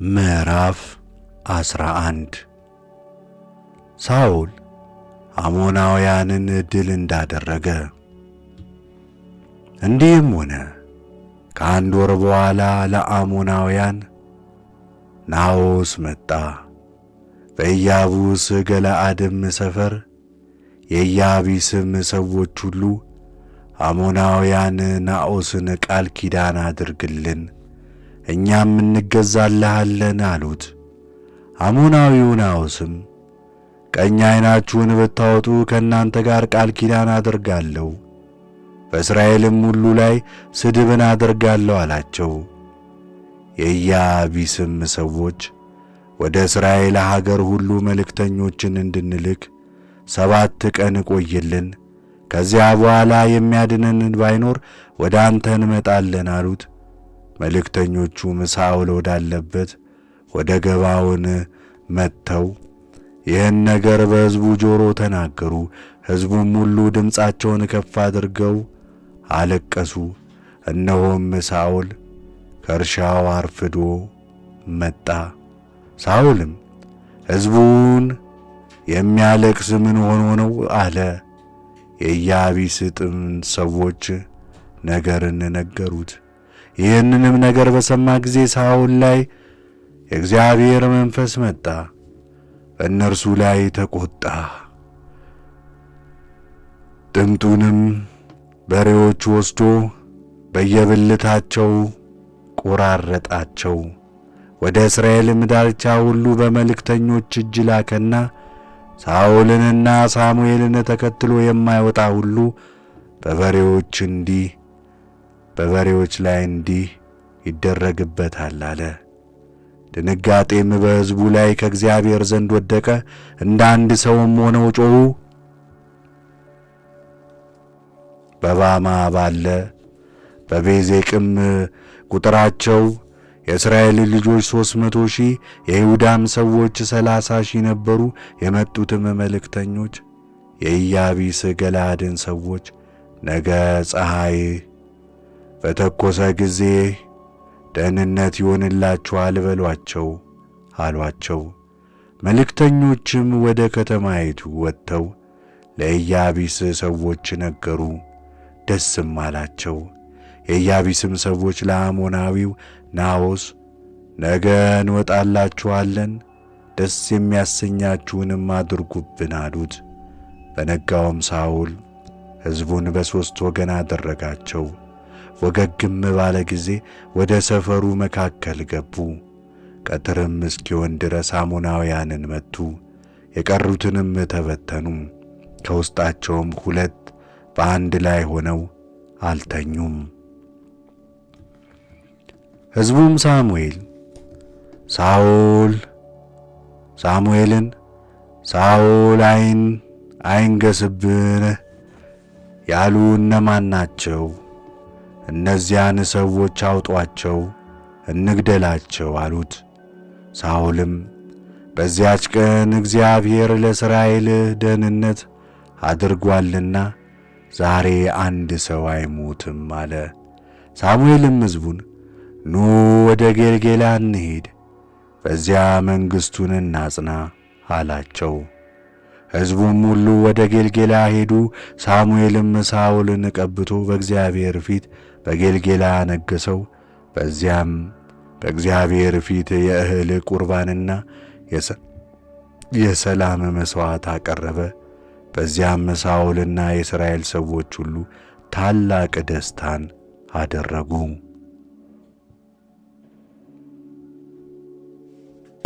ምዕራፍ 11 ሳኦል አሞናውያንን ድል እንዳደረገ። እንዲህም ሆነ ከአንድ ወር በኋላ ለአሞናውያን ናዖስ መጣ። በኢያቡስ ገለዓድም ሰፈር የኢያቢስም ሰዎች ሁሉ አሞናውያን ናዖስን ቃል ኪዳን አድርግልን እኛም እንገዛልሃለን አሉት። አሞናዊው ናዖስም ቀኝ ዓይናችሁን ብታወጡ ከእናንተ ጋር ቃል ኪዳን አደርጋለሁ፣ በእስራኤልም ሁሉ ላይ ስድብን አደርጋለሁ አላቸው። የኢያቢስም ሰዎች ወደ እስራኤል ሀገር ሁሉ መልእክተኞችን እንድንልክ 7 ቀን ቆይልን፣ ከዚያ በኋላ የሚያድነን ባይኖር ወደ አንተ እንመጣለን አሉት። መልእክተኞቹም ሳኦል ወዳለበት ወደ ገባዖን መጥተው ይህን ነገር በሕዝቡ ጆሮ ተናገሩ። ሕዝቡም ሁሉ ድምፃቸውን ከፍ አድርገው አለቀሱ። እነሆም ሳኦል ከእርሻው አርፍዶ መጣ። ሳኦልም ሕዝቡን የሚያለቅስ ምን ሆኖ ነው አለ። የኢያቢስጥም ሰዎች ነገርን ነገሩት። ይህንንም ነገር በሰማ ጊዜ ሳኦል ላይ የእግዚአብሔር መንፈስ መጣ፣ በእነርሱ ላይ ተቆጣ። ጥምጡንም በሬዎች ወስዶ በየብልታቸው ቆራረጣቸው። ወደ እስራኤልም ዳርቻ ሁሉ በመልእክተኞች እጅ ላከና ሳኦልንና ሳሙኤልን ተከትሎ የማይወጣ ሁሉ በበሬዎች ላይ እንዲህ ይደረግበታል አለ። ድንጋጤም በሕዝቡ ላይ ከእግዚአብሔር ዘንድ ወደቀ። እንደ አንድ ሰውም ሆነው ጮኹ። በባማ ባለ በቤዜቅም ቁጥራቸው የእስራኤል ልጆች 300,000 የይሁዳም ሰዎች 30,000 ነበሩ። የመጡትም መልእክተኞች የኢያቢስ ገለዓድን ሰዎች ነገ ፀሐይ በተኰሰ ጊዜ ደህንነት ይሆንላችኋል በሏቸው አሏቸው። መልእክተኞችም ወደ ከተማይቱ ወጥተው ለኢያቢስ ሰዎች ነገሩ፣ ደስም አላቸው። የኢያቢስም ሰዎች ለአሞናዊው ናዖስ ነገ እንወጣላችኋለን፣ ደስ የሚያሰኛችሁንም አድርጉብን አሉት። በነጋውም ሳኦል ሕዝቡን በሦስት ወገን አደረጋቸው። ወገግም ባለ ጊዜ ወደ ሰፈሩ መካከል ገቡ። ቀትርም እስኪሆን ድረስ አሞናውያንን መቱ፣ የቀሩትንም ተበተኑ። ከውስጣቸውም 2 በአንድ ላይ ሆነው አልተኙም። ሕዝቡም ሳሙኤልን ሳኦል አይንገሥብን ያሉ እነማን ናቸው? እነዚያን ሰዎች አውጧቸው እንግደላቸው አሉት። ሳኦልም በዚያች ቀን እግዚአብሔር ለእስራኤል ደህንነት አድርጓልና ዛሬ አንድ ሰው አይሞትም አለ። ሳሙኤልም ሕዝቡን ኑ ወደ ጌልጌላ እንሂድ፣ በዚያ መንግሥቱን እናጽና አላቸው። ሕዝቡም ሁሉ ወደ ጌልጌላ ሄዱ። ሳሙኤልም ሳኦልን ቀብቶ በእግዚአብሔር ፊት በጌልጌላ አነገሠው። በዚያም በእግዚአብሔር ፊት የእህል ቁርባንና የሰላም መሥዋዕት አቀረበ። በዚያም ሳኦልና የእስራኤል ሰዎች ሁሉ ታላቅ ደስታን አደረጉ።